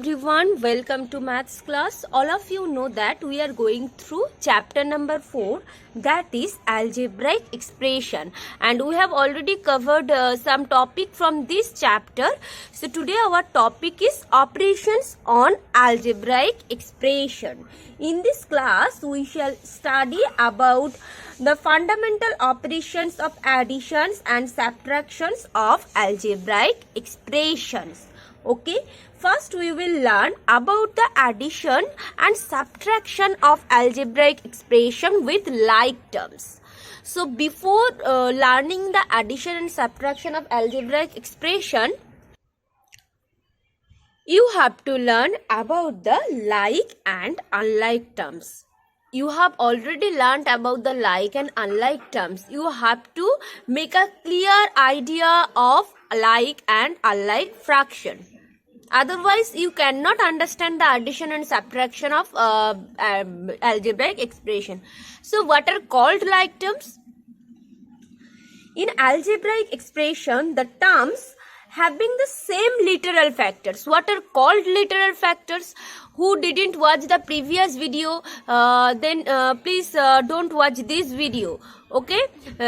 everyone, welcome to maths class. All of you know that we are going through chapter number 4, that is algebraic expression, and we have already covered some topic from this chapter. So today our topic is operations on algebraic expression. In this class we shall study about the fundamental operations of additions and subtractions of algebraic expressions. Okay, first we will learn about the addition and subtraction of algebraic expression with like terms. So before learning the addition and subtraction of algebraic expression, you have to learn about the like and unlike terms. You have already learned about the like and unlike terms. You have to make a clear idea of like and unlike fraction. Otherwise, you cannot understand the addition and subtraction of algebraic expression. So, what are called like terms? In algebraic expression, the terms having the same literal factors. What are called literal factors? Who didn't watch the previous video, then please don't watch this video. Okay,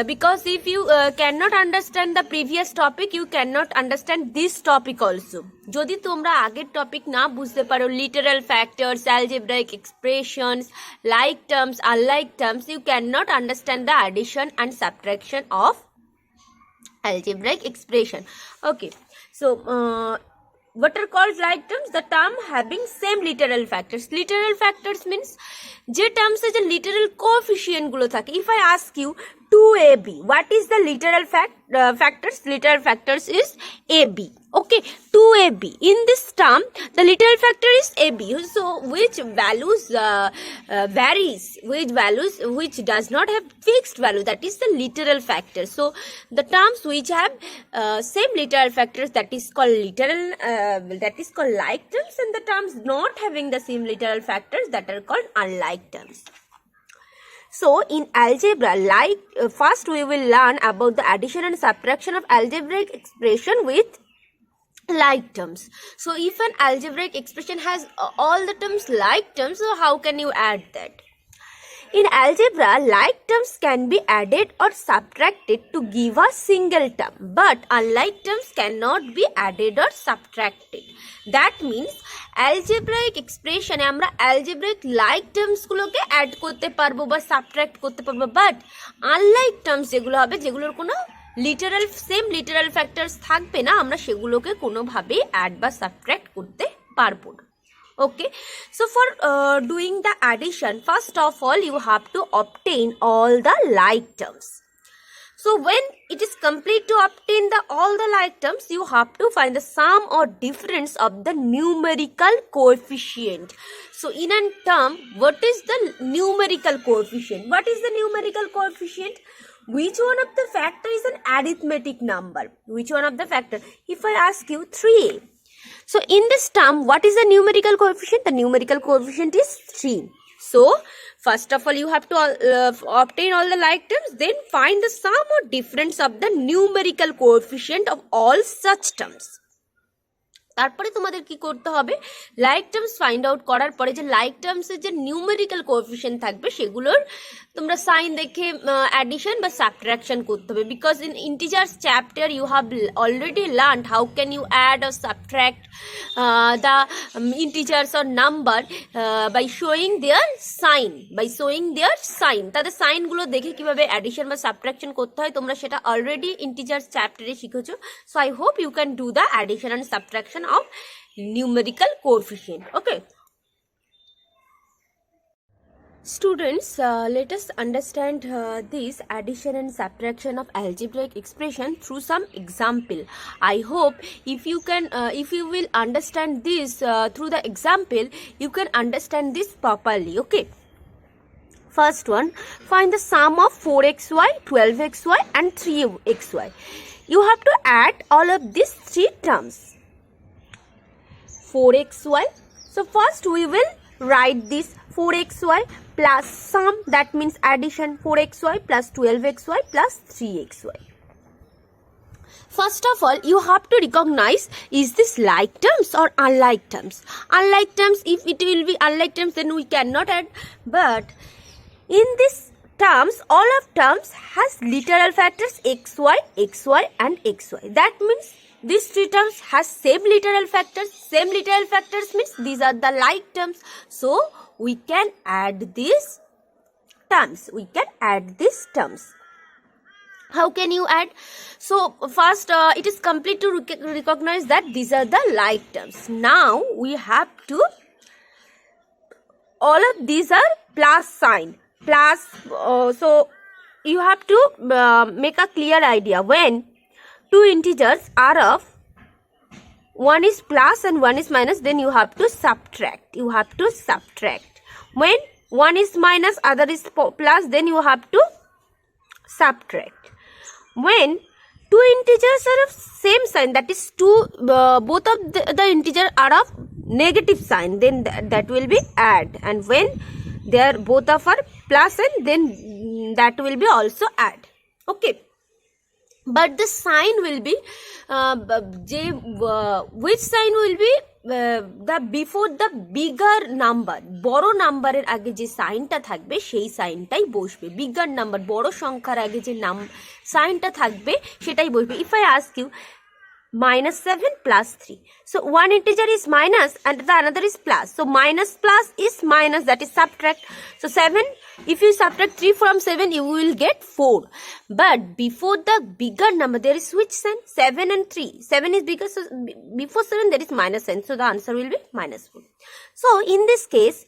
because if you cannot understand the previous topic, you cannot understand this topic also. যদি তোমরা আগের topic না বুঝতে পারো, literal factors, algebraic expressions, like terms, unlike terms, you cannot understand the addition and subtraction of algebraic expression. Okay, so what are called like terms? The term having same literal factors. Literal factors means যে terms এ যে literal coefficient গুলো থাকে. If I ask you 2ab, what is the literal factors? Literal factors is ab. Okay, 2ab. In this term, the literal factor is ab. So which values varies, which does not have fixed value, that is the literal factor. So the terms which have same literal factors, that is called like terms, and the terms not having the same literal factors, that are called unlike terms. So in algebra, first we will learn about the addition and subtraction of algebraic expression with like terms. So if an algebraic expression has all the terms like terms, so how can you add that? In algebra, like terms can be added or subtracted to give a single term, but unlike terms cannot be added or subtracted. That means algebraic expression এ আমরা algebraic like terms গুলোকে add করতে পারবো বা subtract করতে পারবো, but unlike terms যেগুলো হবে, যেগুলোর কোনো লিটারাল সেম লিটারাল ফ্যাক্টরস থাকবে না, আমরা সেগুলোকে কোনোভাবেই অ্যাড বা সাবট্রাক্ট করতে পারবো না. Okay, so for doing the addition, first of all you have to obtain all the like terms. So when it is complete to obtain all the like terms, you have to find the sum or difference of the numerical coefficient. So in a term, what is the numerical coefficient? What is the numerical coefficient? Which one of the factor is an arithmetic number? Which one of the factor? If I ask you 3a. So in this term, what is the numerical coefficient? The numerical coefficient is 3. So first of all, you have to obtain all the like terms, then find the sum or difference of the numerical coefficient of all such terms. তারপরে তোমাদের কি করতে হবে, like terms find out করার পরে যে like টার্মসের যে numerical coefficient থাকবে সেগুলোর তোমরা সাইন দেখে অ্যাডিশন বা সাবট্রাকশন করতে হবে. Because in integers chapter you have already learned how can you add or subtract the integers or number by showing their sign. তাদের সাইনগুলো দেখে কিভাবে অ্যাডিশন বা সাবট্রাকশন করতে হয় তোমরা সেটা অলরেডি ইন্টিজার্স চ্যাপ্টারে শিখেছো. So I hope you can do the addition and subtraction of numerical coefficient. Okay, students, let us understand this addition and subtraction of algebraic expression through some example. I hope if you will understand this through the example, you can understand this properly. Okay, first one, find the sum of 4xy, 12xy and 3xy. You have to add all of these three terms. 4xy. So first we will write this 4xy plus sum, that means addition, 4xy plus 12xy plus 3xy. First of all, you have to recognize, is this like terms or unlike terms? Unlike terms, if it will be unlike terms, then we cannot add. But in this terms, all of terms has literal factors xy, xy and xy. That means these three terms has same literal factors. Same literal factors means these are the like terms. So we can add these terms. We can add these terms. How can you add? So first, it is complete to recognize that these are the like terms. Now we have to, all of these are plus sign. Plus, so you have to make a clear idea. When two integers are of, one is plus and one is minus, then you have to subtract. You have to subtract. When one is minus, other is plus, then you have to subtract. When two integers are of same sign, that is two, both of the integers are of negative sign, then that will be add. And when they are both of are plus, and then that will be also add. Okay. But the sign will be, which sign will be the before the bigger number, বড় নাম্বারের আগে যে সাইনটা থাকবে সেই সাইনটাই বসবে। Bigger number, বড় সংখ্যার আগে যে সাইনটা থাকবে সেটাই বসবে। If I ask you -7 plus 3, so one integer is minus and the another is plus, so minus plus is minus, that is subtract. So 7, if you subtract 3 from 7, you will get 4. But before the bigger number there is which sign? 7 and 3. 7 is bigger, so before 7 there is minus sign, so the answer will be -4. So in this case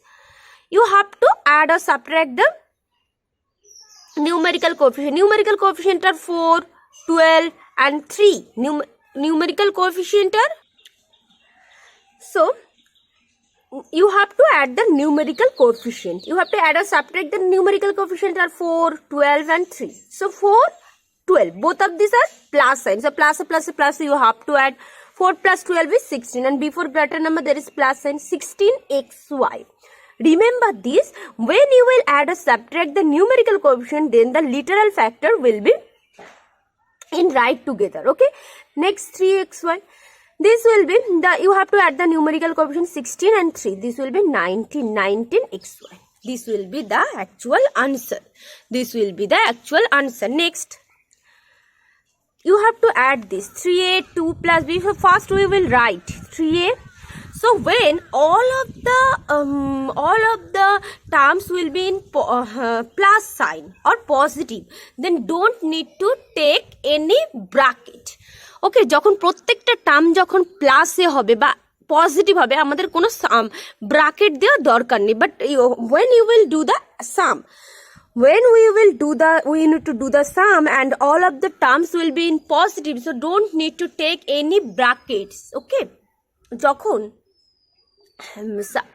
you have to add or subtract the numerical coefficient. Numerical coefficient are 4, 12 and 3. Numerical coefficient are, so you have to add the numerical coefficient. You have to add or subtract the numerical coefficient are 4, 12 and 3. So 4, 12, both of these are plus sign. So plus, so you have to add 4 plus 12 is 16, and before greater number there is plus sign, 16xy. Remember this, when you will add or subtract the numerical coefficient, then the literal factor will be in right together. Okay, next 3xy, this will be the, you have to add the numerical coefficient 16 and 3, this will be 19xy. This will be the actual answer. This will be the actual answer. Next, you have to add this 3a 2 plus b. First we will write 3a. So when all of the terms will be in plus sign or positive, then don't need to take any bracket. Okay, যখন প্রত্যেকটা term যখন প্লাসে হবে বা positive হবে, আমাদের কোনো bracket দেওয়ার দরকার নেই। But when you will do the sum, when we need to do the sum and all of the terms will be in positive, so don't need to take any brackets. Okay, যখন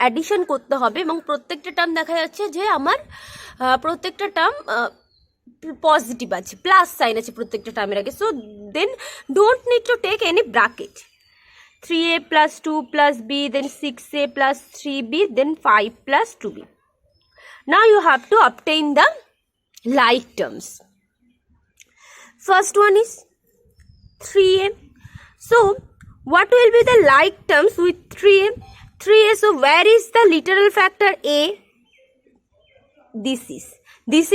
addition করতে হবে এবং প্রত্যেকটা term দেখা যাচ্ছে যে আমার প্রত্যেকটা টার্ম পজিটিভ আছে, প্লাস সাইন আছে প্রত্যেকটা টার্মের আগে, so then don't need to take any bracket. 3a plus 2 plus b, then 6a plus 3b, then 5 plus 2b. Now you have to obtain the like terms. First one is 3a. So what will be the like terms with 3a? 3a, so where is the literal factor a? This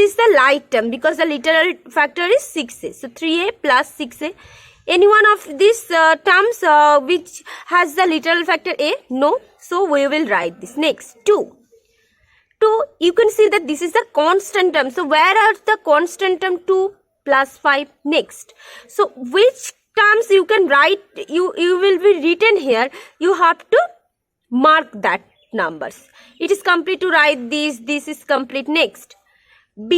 is the like term because the literal factor is 6a. So 3a plus 6a. Any one of these terms which has the literal factor a? No. So we will write this. Next, 2. 2, you can see that this is the constant term. So where are the constant term? 2 plus 5. Next. So which terms you can write, you will be written here. You have to mark that numbers. It is complete to write this. This is complete. Next, b.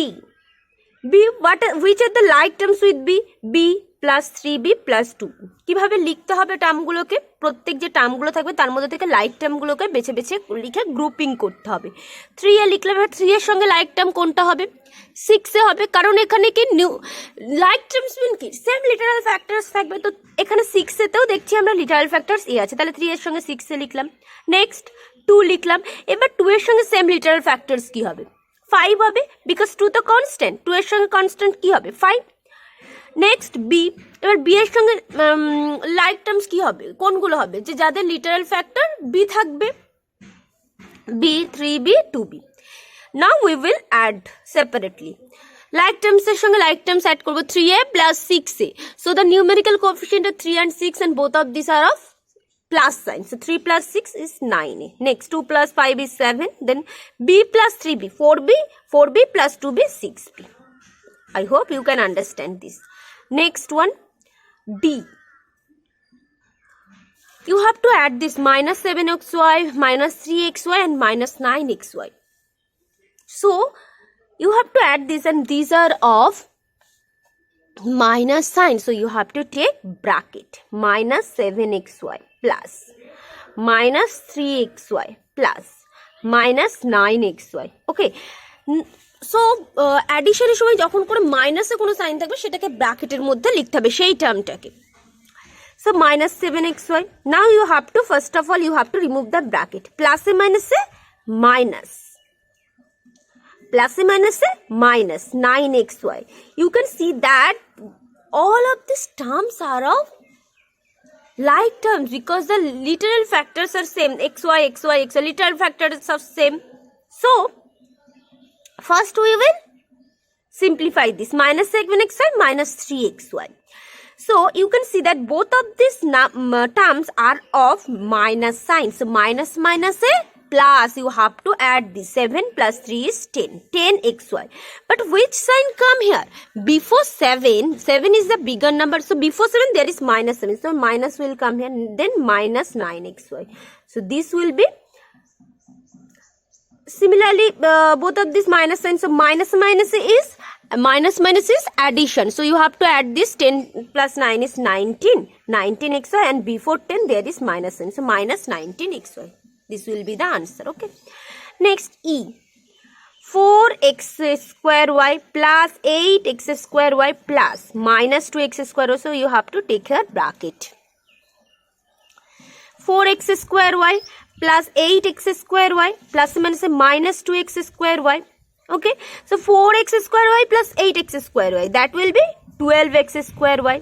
Which are the like terms with b? b plus 3b plus 2. কিভাবে লিখতে হবে টার্মগুলোকে? প্রত্যেক যে টার্মগুলো থাকবে তার মধ্যে থেকে like টার্মগুলোকে বেছে বেছে লিখে গ্রুপিং করতে হবে। 3a লিখলে 3 এর সঙ্গে লাইক টার্ম কোনটা হবে? 6 এ হবে, কারণ এখানে কি নিউ লাইক টার্মস মিন কি সেম লিটারাল ফ্যাক্টরস থাকবে। তো এখানে 6 এতেও দেখছি আমরা লিটারাল ফ্যাক্টরস এ আছে, তাহলে 3 এর সঙ্গে 6 এ লিখলাম। নেক্সট 2 লিখলাম। এবার 2 এর সঙ্গে সেম লিটারাল ফ্যাক্টরস কি হবে? 5 হবে, বিকজ 2 তো কনস্ট্যান্ট। 2 এর সঙ্গে কনস্ট্যান্ট কি হবে? 5। নেক্সট বি, এবার বি এর সঙ্গে লাইক টার্মস কি হবে, কোনগুলো হবে, যে যাদের লিটারাল ফ্যাক্টর বি থাকবে, B, 3b, 2b. Now we will add separately. Like terms এর সঙ্গে like terms add করব, 3a plus 6a. So the numerical coefficient of 3 and 6 and both of these are of plus sign. So 3 plus 6 is 9a. Next 2 plus 5 is 7. Then b plus 3b, 4b plus 2b, 6b. I hope you can understand this. Next one, d. You have to add this minus 7xy, minus 3xy and minus 9xy. So you have to add this, and these are of minus sign. So you have to take bracket. Minus 7xy plus minus 3xy plus minus 9xy. Okay. So addition এর সময় যখন করে মাইনাসে কোনো sign থাকবে সেটাকে ব্র্যাকেটের মধ্যে লিখতে হবে সেই টার্মটাকে. So minus 7xy. Now you have to, first of all, you have to remove the bracket. Plus e minus e minus. Plus e minus e minus 9xy. You can see that all of these terms are of like terms because the literal factors are same. xy, literal factors are same. So first we will simplify this. Minus 7xy minus 3xy. So you can see that both of these terms are of minus sign. So minus minus a plus, you have to add this. 7 plus 3 is 10. 10xy. But which sign come here? Before 7, 7 is the bigger number. So before 7 there is minus 7. So minus will come here. Then minus 9xy. So this will be similarly both of these minus signs. So minus minus is addition. So you have to add this. 10 plus 9 is 19. 19xy, and before 10 there is minus sign. So minus 19xy. This will be the answer. Okay. Next E. 4x square y plus 8x square y plus minus 2x square y. So you have to take here bracket. 4x square y plus 8x square y plus minus 2x square y. Okay. So 4x square y plus 8x square y. That will be 12x square y.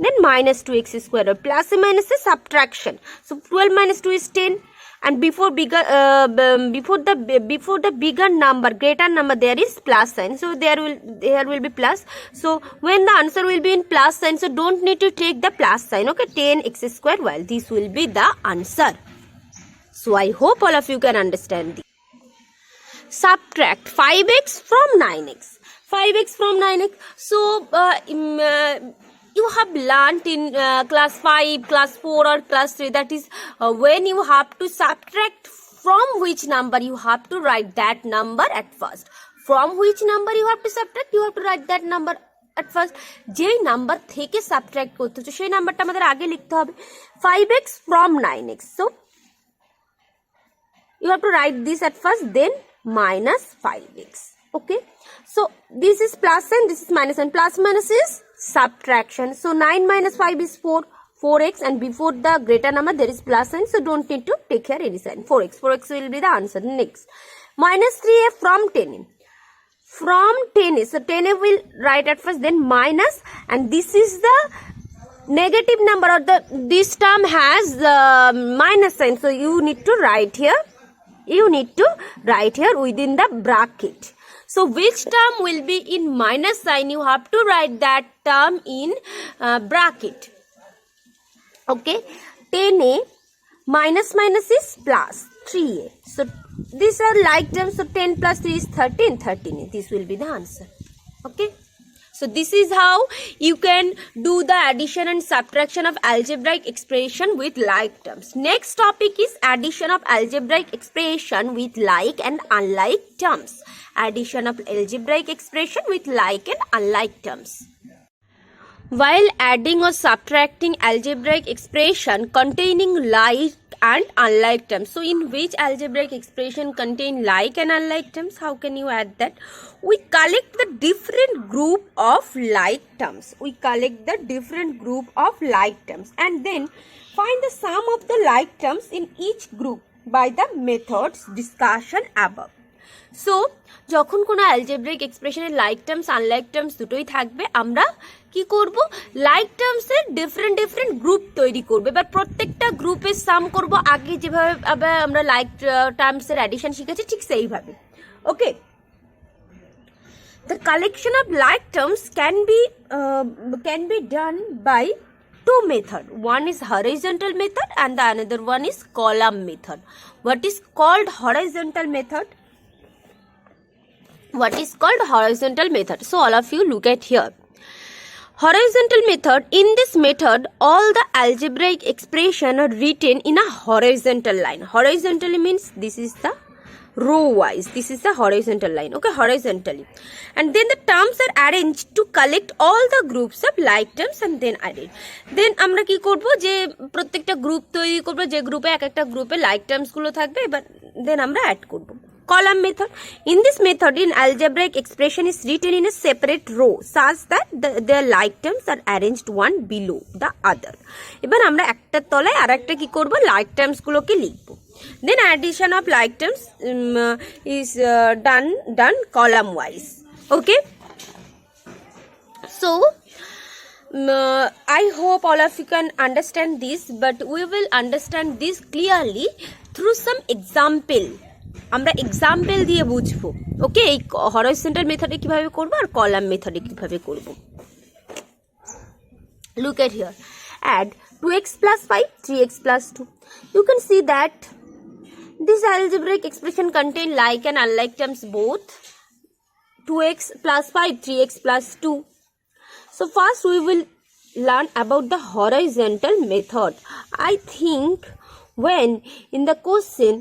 Then minus 2x square y. Plus minus a subtraction. So 12 minus 2 is 10. And before the bigger number, greater number, there is plus sign. So there will be plus. So when the answer will be in plus sign, so don't need to take the plus sign. Okay, 10x square. Well, this will be the answer. So I hope all of you can understand this. Subtract 5x from 9x. 5x from 9x. So you have learnt in class 5, class 4 or class 3, that is when you have to subtract from which number, you have to write that number at first. From which number you have to subtract, you have to write that number at first. যেই number থেকে subtract করতে হচ্ছে সেই নাম্বারটা আমাদের আগে লিখতে হবে. 5x from 9x. So you have to write this at first, then minus 5x. Okay. So this is plus and this is minus, and plus minus is subtraction. So 9 minus 5 is 4x, and before the greater number there is plus sign. So don't need to take here any sign. 4x will be the answer. Next, minus 3a from 10a. From 10a. So 10a will write at first, then minus, and this is the negative number, or this term has minus sign. So you need to write here. Within the bracket. So which term will be in minus sign? You have to write that term in bracket. Okay. 10a minus is plus 3a. So these are like terms. So 10 plus 3 is 13. 13a. This will be the answer. Okay. So this is how you can do the addition and subtraction of algebraic expression with like terms. Next topic is addition of algebraic expression with like and unlike terms. Addition of algebraic expression with like and unlike terms. While adding or subtracting algebraic expression containing like and unlike terms. So in which algebraic expression contain like and unlike terms? How can you add that? We collect the different group of like terms. And then find the sum of the like terms in each group by the methods discussion above. So যখন কোনো algebraic এক্সপ্রেশনের like terms unlike terms দুটোই থাকবে, আমরা কি করব, like টার্মসের different different group তৈরি করবো। এবার প্রত্যেকটা গ্রুপের সাম করব, আগে যেভাবে আমরা লাইক টার্মসের অ্যাডিশন শিখেছি ঠিক সেইভাবে। ওকে, the collection of like terms can be done by two methods. One is horizontal method and the another one is column method. What is called horizontal method? What is called horizontal method? So all of you look at here. Horizontal method, in this method all the algebraic expression are written in a horizontal line. Horizontally means this is the row wise, this is the horizontal line. Okay, horizontally, and then the terms are arranged to collect all the groups of like terms and then added. Then আমরা কি করব, যে প্রত্যেকটা group তৈরি করব, যে গ্রুপে এক একটা গ্রুপে লাইক টার্মস গুলো থাকবে, এবার দেন আমরা অ্যাড করব। Column method, in this method in algebraic expression is written in a separate row such that the like terms are arranged one below the other. এবার আমরা একটার তলায় আর একটা কি করব, লাইক টার্মস গুলোকে লিখব। Then addition of like terms is done column wise. Okay, so I hope all of you can understand this, but we will understand this clearly through some example. আমরা এক্সাম্পল দিয়ে বুঝবো। ওকে, এই horizontal মেথডে কিভাবে করব আর column মেথডে কিভাবে করব। Look at here, add 2x plus 5 3x plus 2. You can see that this algebraic expression contain like and unlike terms both. 2x plus 5 3x plus 2. So first we will learn about the horizontal method. I think when in the question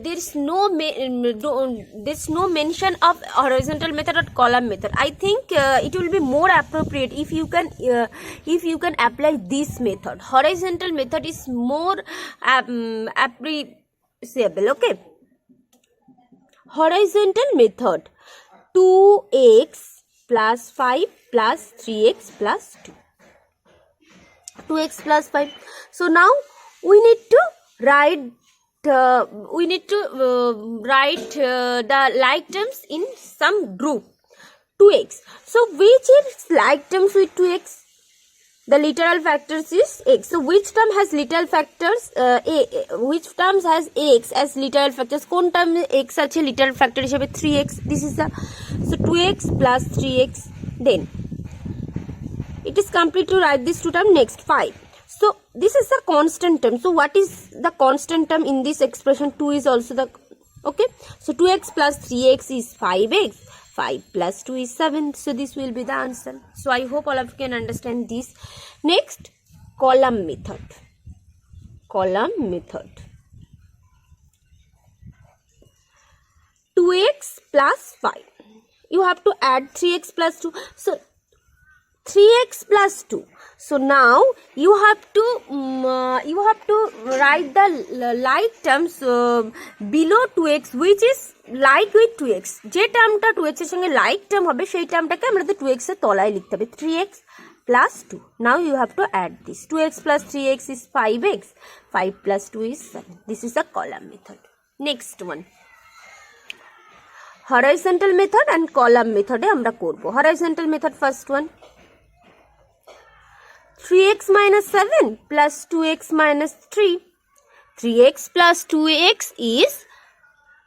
there's no mention of horizontal method or column method, I think it will be more appropriate if you can apply this method. Horizontal method is more appreciable. Okay, horizontal method, 2x plus 5 plus 3x plus 2, 2x plus 5. So now we need to write the like terms in some group. 2x, so which is like terms with 2x? The literal factors is x. So which term has literal factors which terms has x as literal factors? কোন term x আছে literal factor হিসেবে? 3x. This is the, so 2x plus 3x. Then it is complete to write this two term. Next 5. So this is the constant term. So what is the constant term in this expression? 2 is also the, okay, so 2x plus 3x is 5x, 5 plus 2 is 7. So this will be the answer. So I hope all of you can understand this. Next, column method. Column method, 2x plus 5, you have to add 3x plus 2. So 3x plus 2. So now you have to write the like terms below 2x which is like with 2x. যে টার্মটা 2x এর সঙ্গে like term হবে সেই টার্মটাকে আমাদের 2x এর তলায় লিখতে হবে। 3x plus 2. Now you have to add this. 2x plus 3x is 5x. 5 plus 2 is 7. This is a column method. Next one, horizontal method and column method এ আমরা করব। horizontal method, first one, 3x minus 7 plus 2x minus 3. 3x plus 2x is,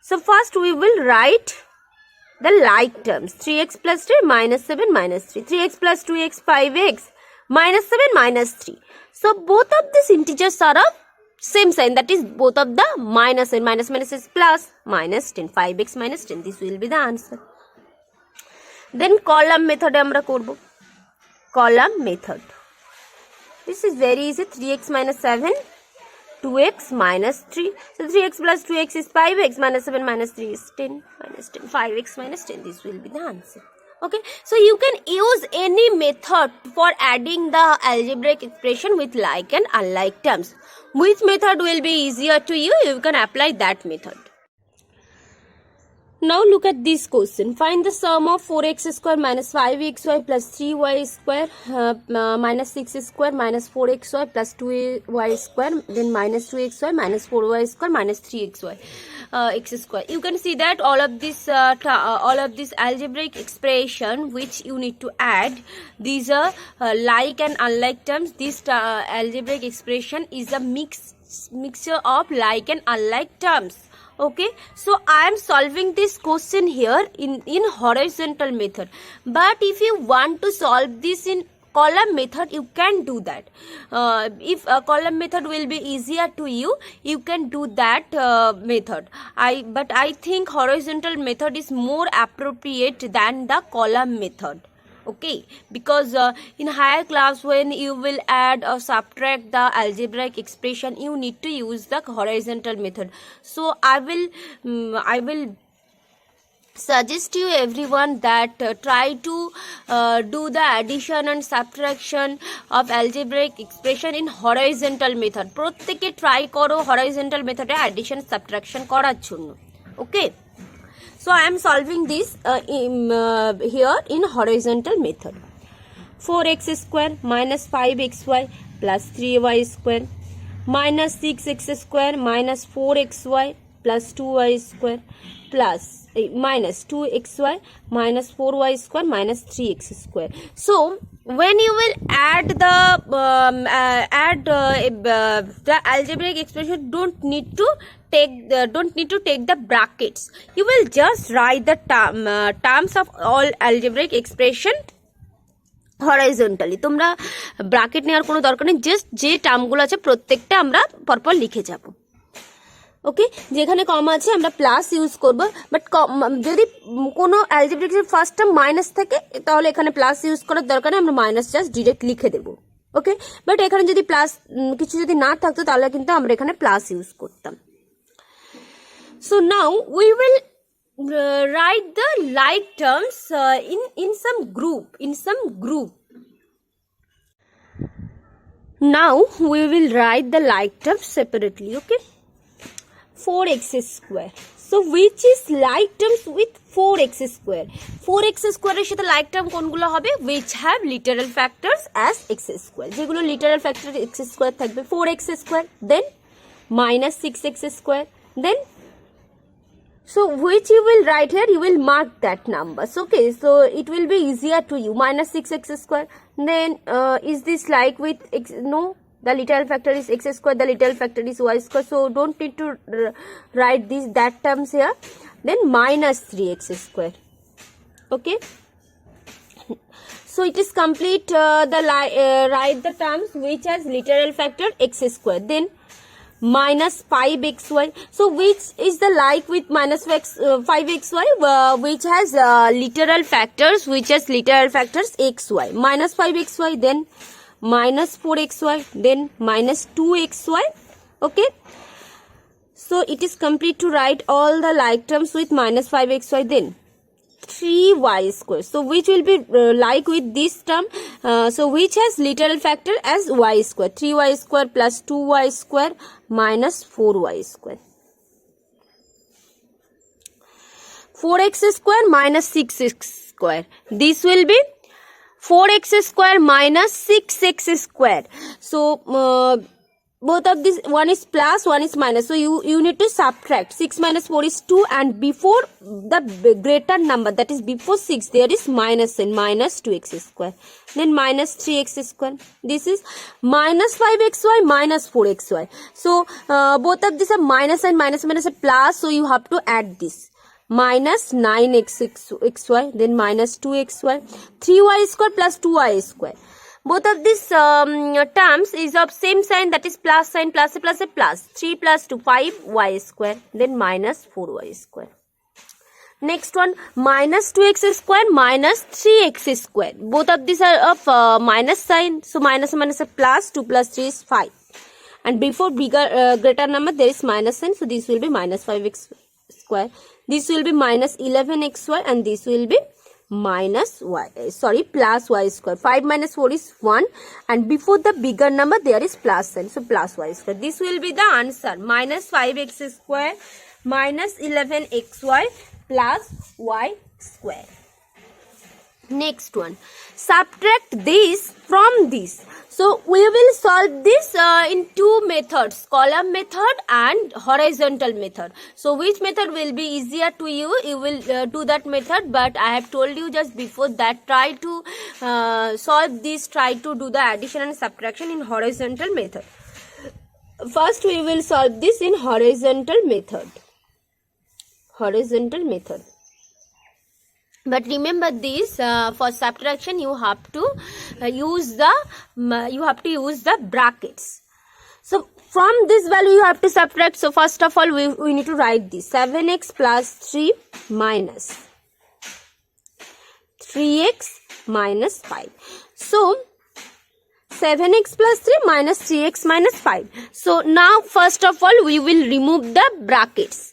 so first we will write the like terms. 3x plus 3 minus 7 minus 3. 3x plus 2x 5x minus 7 minus 3. So both of these integers are of same sign, that is both of the minus and minus is plus, minus 10. 5x minus 10. This will be the answer. Then column method এ আমরা করব। column method, this is very easy. 3x minus 7, 2x minus 3. So 3x plus 2x is 5x minus 7 minus 3 is 10 minus 10. 5x minus 10. This will be the answer. Okay, so you can use any method for adding the algebraic expression with like and unlike terms. Which method will be easier to you? You can apply that method. Now look at this question. Find the sum of 4x square minus 5xy plus 3y square minus 6 square minus 4xy plus 2y square, then minus 2xy minus 4y square minus 3xy x square. You can see that all of this algebraic expression which you need to add, these are like and unlike terms. This algebraic expression is a mixture of like and unlike terms. Okay, so I am solving this question here in horizontal method, but if you want to solve this in column method, you can do that. If a column method will be easier to you, you can do that method. But I think horizontal method is more appropriate than the column method. Okay, because in higher class when you will add or subtract the algebraic expression, you need to use the horizontal method. So I will suggest you everyone that try to do the addition and subtraction of algebraic expression in horizontal method. প্রত্যেকে try করো horizontal method এ addition subtraction করার জন্য. Okay, so I am solving this here in horizontal method. 4x square minus 5xy plus 3y square minus 6x square minus 4xy plus 2y square plus minus 2xy minus 4y square minus 3x square. So when you will add the algebraic expression, don't need to take the brackets. You will just write the terms of all algebraic expression horizontally. তোমরা bracket নেওয়ার কোনো দরকার নেই, just যে টার্মগুলো আছে প্রত্যেকটা আমরা পরপর লিখে যাব। ওকে, যেখানে কম আছে আমরা প্লাস ইউজ করব, বাট যদি কোনো অ্যালজেব্রিক ফার্স্ট টার্ম মাইনাস থাকে তাহলে এখানে প্লাস ইউজ করার দরকার নেই, আমরা মাইনাস জাস্ট ডিরেক্ট লিখে দেব। ওকে, বাট এখানে যদি প্লাস কিছু যদি না থাকতো তাহলে কিন্তু আমরা এখানে প্লাস ইউজ করতাম। So now we will write the like terms in some group. Now we will write the like terms separately. Okay, 4x square. So which is like terms with 4x square? 4x square এর সাথে like term কোনগুলো হবে? Which have literal factors as x square. যেগুলো literal factor x square থাকবে 4x square, then minus 6x square, then so which you will write here, you will mark that numbers. Okay, so it will be easier to you. Minus 6x square, then is this like with x? No, the literal factor is x square, the literal factor is y square, so don't need to write that terms here. Then minus 3x square. Okay, so it is complete. Write the terms which has literal factor x square, then minus 5xy. So which is the like with minus 5xy which has literal factors xy. Minus 5xy, then minus 4xy, then minus 2xy. Okay, so it is complete to write all the like terms with minus 5xy, then 3y square. So which will be like with this term, so which has literal factor as y square. 3y square plus 2y square minus 4y square. 4x square minus 6x square. This will be 4x square minus 6x square. So both of these, one is plus, one is minus, so you need to subtract. 6 minus 4 is 2, and before the greater number, that is before 6, there is minus sign, minus 2x square, then minus 3x square. This is minus 5xy minus 4xy. So both of these are minus and minus are plus, so you have to add this. Minus 9xy, then minus 2xy, 3y square plus 2y square. Both of these terms is of same sign, that is plus sign, plus a plus a plus. 3 plus 2, 5y square, then minus 4y square. Next one, minus 2x square minus 3x square. Both of these are of minus sign, so minus minus a plus. 2 plus 3 is 5. And before greater number there is minus sign, so this will be minus 5x square. This will be minus 11xy, and this will be minus plus y square. 5 minus 4 is 1, and before the bigger number there is plus sign, so plus y square. This will be the answer. Minus 5x square minus 11xy plus y square. Next one, subtract this from this. So we will solve this in two methods, column method and horizontal method. So which method will be easier to you? You will do that method, but I have told you just before that, try to solve this, try to do the addition and subtraction in horizontal method. First we will solve this in horizontal method. But remember this, for subtraction you have to use the brackets. So from this value you have to subtract. So first of all we need to write this 7x plus 3 minus 3x minus 5. So 7x plus 3 minus 3x minus 5. So now first of all we will remove the brackets.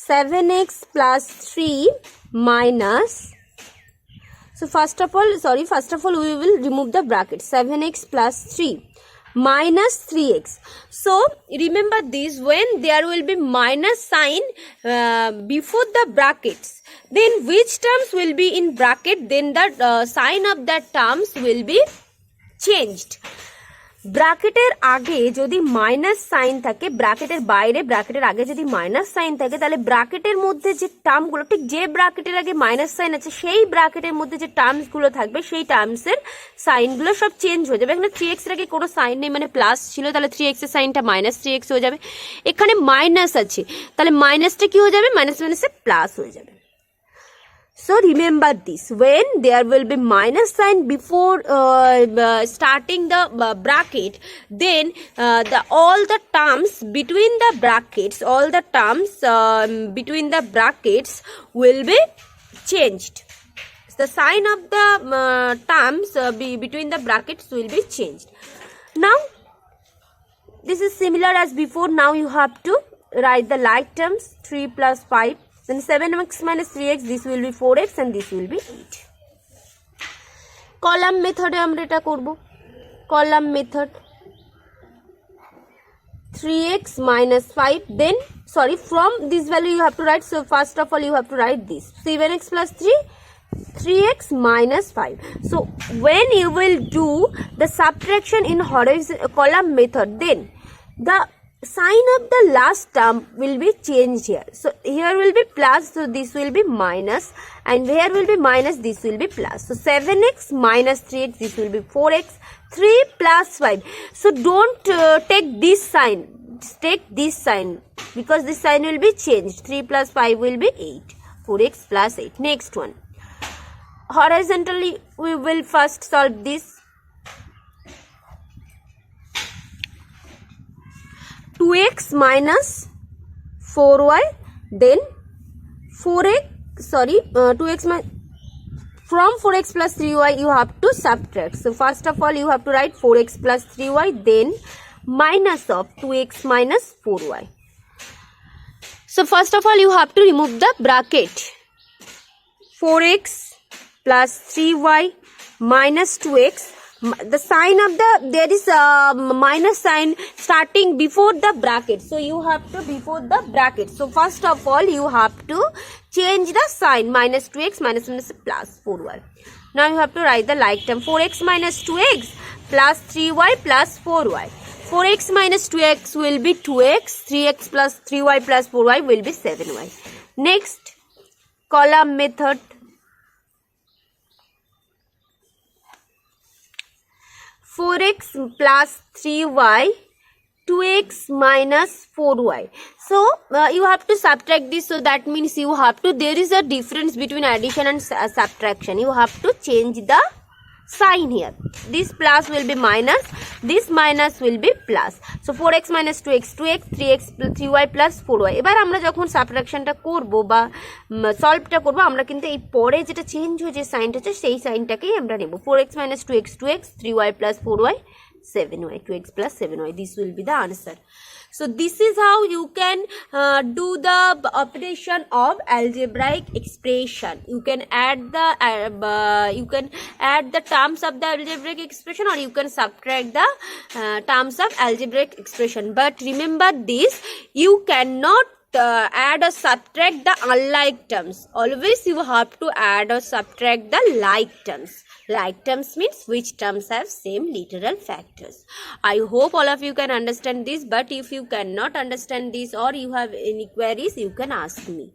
7x plus 3 minus, so first of all we will remove the bracket. 7x plus 3 minus 3x. So remember this, when there will be minus sign before the brackets, then which terms will be in bracket, then the sign of that terms will be changed. ব্র্যাকেটের আগে যদি minus sine থাকে, ব্র্যাকেটের বাইরে ব্র্যাকেটের আগে যদি minus sine থাকে, তাহলে ব্র্যাকেটের মধ্যে যে টার্মগুলো, ঠিক যে ব্র্যাকেটের আগে মাইনাস সাইন আছে সেই ব্র্যাকেটের মধ্যে যে টার্মসগুলো থাকবে সেই টার্মসের সাইনগুলো সব চেঞ্জ হয়ে যাবে। এখানে 3x এর আগে কোনো সাইন নেই, মানে প্লাস ছিল, তাহলে 3x এর সাইনটা মাইনাস 3x হয়ে যাবে। এখানে মাইনাস আছে, তাহলে মাইনাসটা কি হয়ে যাবে, মাইনাস মাইনাসে প্লাস হয়ে যাবে। So remember this, when there will be minus sign before starting the bracket, then all the terms between the brackets will be changed. The sign of the terms between the brackets will be changed. Now this is similar as before. Now you have to write the like terms, 3 plus 5. Then 7x minus 3x, this will be 4x and this will be 8. Column method আমরা এটা করব। Column method 3x minus 5, then from this value you have to write. So first of all you have to write this 7x plus 3x minus 5. So when you will do the subtraction in horizontal column method, then the sign of the last term will be changed here. So here will be plus, so this will be minus, and here will be minus, this will be plus. So 7x minus 3x, this will be 4x. 3 plus 5. So don't take this sign, take this sign, because this sign will be changed. 3 plus 5 will be 8. 4x plus 8. Next one, horizontally we will first solve this. 2x minus 4y, then 2x from 4x plus 3y you have to subtract. So first of all you have to write 4x plus 3y, then minus of 2x minus 4y. So first of all you have to remove the bracket. 4x plus 3y minus 2x. The sign of there is a minus sign starting before the bracket, so you have to before the bracket. So first of all you have to change the sign, minus 2x minus plus 4y. Now you have to write the like term, 4x minus 2x plus 3y plus 4y. 4x minus 2x will be 2x, 3x plus 3y plus 4y will be 7y. Next, column method. 4x plus 3y, 2x minus 4y. So you have to subtract this, so that means you have to, there is a difference between addition and subtraction. You have to change the sign here. This plus will be minus, this minus will be plus. So 4x minus 2x, 3x 3y plus 4y. এবার আমরা যখন সাবট্রাকশনটা করব বা সলভটা করব, আমরা কিন্তু এই পরে যেটা চেঞ্জ হয়ে যে সাইনটা আছে সেই সাইনটাকেই আমরা নেব। 4x minus 2x, 3y plus 4y, 7y, 2x plus 7y. This will be the answer. So this is how you can do the operation of algebraic expression. You can add the terms of the algebraic expression, or you can subtract the terms of algebraic expression. But remember this, you cannot add or subtract the unlike terms. Always you have to add or subtract the like terms. Like terms means which terms have same literal factors. I hope all of you can understand this, but if you cannot understand this or you have any queries, you can ask me.